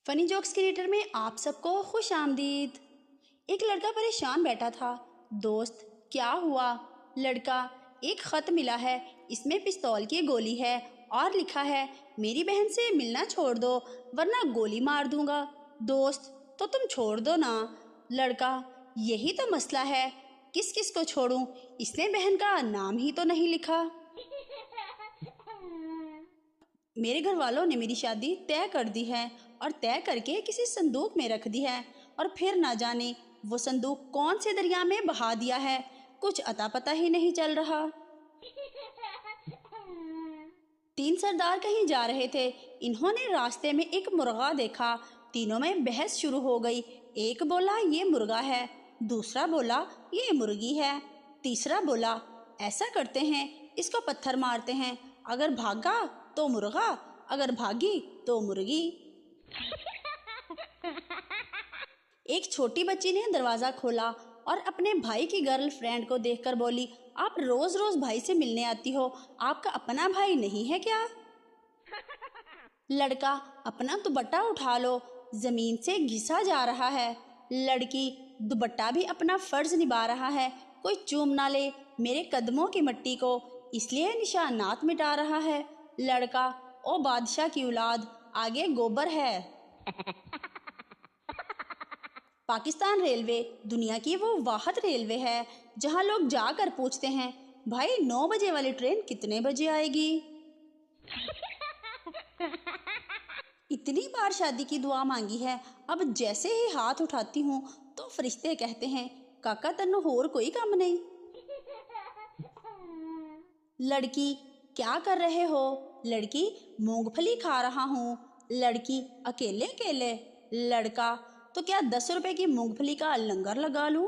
فنی jokes creator میں آپ سب کو خوش آمدید۔ ایک لڑکا پریشان بیٹھا تھا۔ دوست کیا ہوا؟ لڑکا ایک خط ملا ہے، اس میں پستول کی گولی ہے اور لکھا ہے میری بہن سے ملنا چھوڑ دو ورنہ گولی مار دوں گا۔ دوست تو تم چھوڑ دو نا۔ لڑکا یہی تو مسئلہ ہے، کس کس کو چھوڑوں، اس نے بہن کا نام ہی تو نہیں لکھا۔ میرے گھر والوں نے میری شادی طے کر دی ہے اور طے کر کے کسی صندوق میں رکھ دی ہے، اور پھر نہ جانے وہ صندوق کون سے دریا میں بہا دیا ہے، کچھ اتا پتہ ہی نہیں چل رہا۔ 3 سردار کہیں جا رہے تھے، انہوں نے راستے میں ایک مرغا دیکھا، تینوں میں بحث شروع ہو گئی۔ ایک بولا یہ مرغا ہے، دوسرا بولا یہ مرغی ہے، تیسرا بولا ایسا کرتے ہیں اس کو پتھر مارتے ہیں، اگر بھاگا تو مرغا، اگر بھاگی تو مرغی۔ ایک چھوٹی بچی نے دروازہ کھولا اور اپنے بھائی کی گرل فرینڈ کو دیکھ کر بولی، آپ روز روز بھائی سے ملنے آتی ہو، آپ کا اپنا بھائی نہیں ہے کیا؟ لڑکا اپنا دوپٹہ اٹھا لو، زمین سے گھسا جا رہا ہے۔ لڑکی دوپٹہ بھی اپنا فرض نبھا رہا ہے، کوئی چوم نہ لے میرے قدموں کی مٹی کو، اس لیے نشانات مٹا رہا ہے۔ لڑکا او بادشاہ کی اولاد، آگے گوبر ہے۔ پاکستان ریلوے دنیا کی وہ واحد ریلوے ہے جہاں لوگ جا کر پوچھتے ہیں بھائی 9 بجے والی ٹرین کتنے بجے آئے گی؟ اتنی بار شادی کی دعا مانگی ہے، اب جیسے ہی ہاتھ اٹھاتی ہوں تو فرشتے کہتے ہیں کاکا تنو اور کوئی کام نہیں۔ لڑکی کیا کر رہے ہو؟ لڑکی مونگ پھلی کھا رہا ہوں۔ لڑکی اکیلے اکیلے؟ لڑکا تو کیا 10 روپے کی مونگ پھلی کا لنگر لگا لوں؟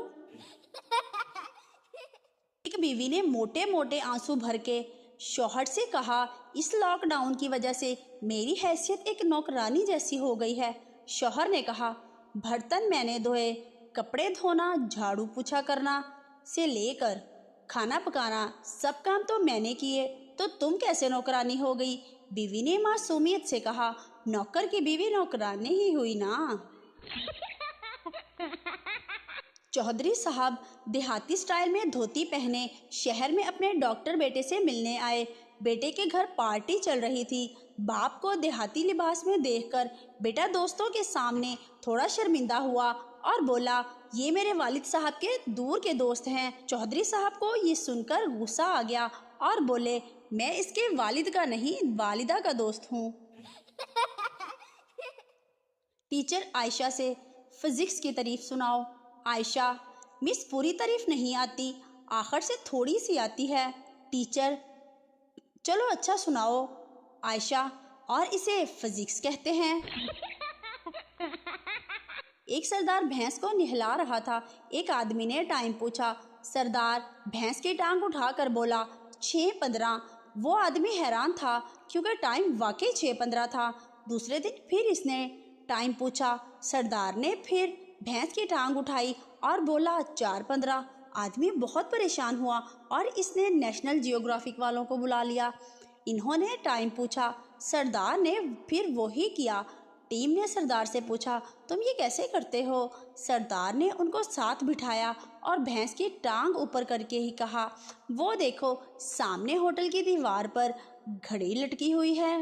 ایک بیوی نے موٹے موٹے آنسو بھر کے شوہر سے کہا، اس لاک ڈاؤن کی وجہ سے میری حیثیت ایک نوکرانی جیسی ہو گئی ہے۔ شوہر نے کہا، برتن میں نے دھوئے، کپڑے دھونا، جھاڑو پوچھا کرنا سے لے کر کھانا پکانا سب کام تو میں نے کیے، تو تم کیسے نوکرانی ہو گئی؟ بیوی نے معصومیت سے کہا، نوکر کی بیوی نوکرانی ہی ہوئی نا۔ چودھری صاحب دیہاتی سٹائل میں دھوتی پہنے شہر میں اپنے ڈاکٹر بیٹے سے ملنے آئے۔ بیٹے کے گھر پارٹی چل رہی تھی۔ باپ کو دیہاتی لباس میں دیکھ کر بیٹا دوستوں کے سامنے تھوڑا شرمندہ ہوا اور بولا، یہ میرے والد صاحب کے دور کے دوست ہیں۔ چودھری صاحب کو یہ سن کر غصہ آ گیا اور بولے، میں اس کے والد کا نہیں والدہ کا دوست ہوں۔ ٹیچر عائشہ سے فزکس کی تعریف سناؤ۔ عائشہ، مس پوری تعریف نہیں آتی، آخر سے تھوڑی سی آتی ہے۔ ٹیچر چلو اچھا سناؤ۔ عائشہ اور اسے فزکس کہتے ہیں۔ ایک سردار بھینس کو نہلا رہا تھا، ایک آدمی نے ٹائم پوچھا، سردار بھینس کی ٹانگ اٹھا کر بولا 6:15۔ وہ آدمی حیران تھا کیونکہ ٹائم واقعی 6:15 تھا۔ دوسرے دن پھر اس نے ٹائم پوچھا، سردار نے پھر بھینس کی ٹانگ اٹھائی اور بولا 4:15۔ آدمی بہت پریشان ہوا اور اس نے نیشنل جیوگرافک والوں کو بلا لیا۔ انہوں نے ٹائم پوچھا، سردار نے پھر وہی کیا۔ ٹیم نے سردار سے پوچھا، تم یہ کیسے کرتے ہو؟ سردار نے ان کو ساتھ بٹھایا اور بھینس کی ٹانگ اوپر کر کے ہی کہا، وہ دیکھو سامنے ہوٹل کی دیوار پر گھڑی لٹکی ہوئی ہے۔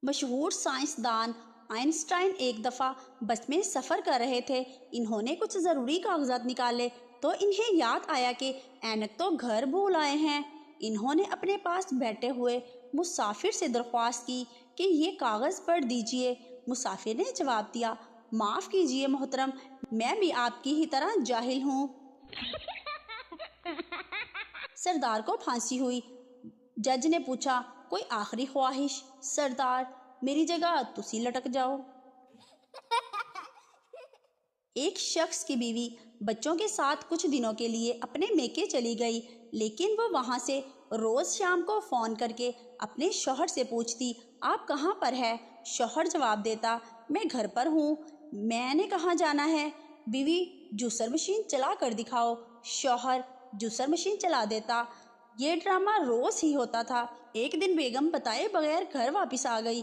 مشہور سائنسدان آئنسٹائن ایک دفعہ بس میں سفر کر رہے تھے۔ انہوں نے کچھ ضروری کاغذات نکالے تو انہیں یاد آیا کہ اینک تو گھر بھول آئے ہیں۔ انہوں نے اپنے پاس بیٹھے ہوئے مسافر سے درخواست کی کہ یہ کاغذ پڑھ دیجئے۔ مسافر نے جواب دیا، معاف کیجئے محترم، میں بھی آپ کی ہی طرح جاہل ہوں۔ سردار کو پھانسی ہوئی۔ جج نے پوچھا، کوئی آخری خواہش؟ سردار، میری جگہ تسی لٹک جاؤ۔ ایک شخص کی بیوی بچوں کے ساتھ کچھ دنوں کے لیے اپنے میکے چلی گئی، لیکن وہ وہاں سے روز شام کو فون کر کے اپنے شوہر سے پوچھتی، آپ کہاں پر ہے؟ شوہر جواب دیتا، میں گھر پر ہوں۔ میں نے کہاں جانا ہے؟ بیوی، جوسر مشین چلا کر دکھاؤ۔ شوہر جوسر مشین چلا دیتا۔ یہ ڈرامہ روز ہی ہوتا تھا۔ ایک دن بیگم بتائے بغیر گھر واپس آ گئی۔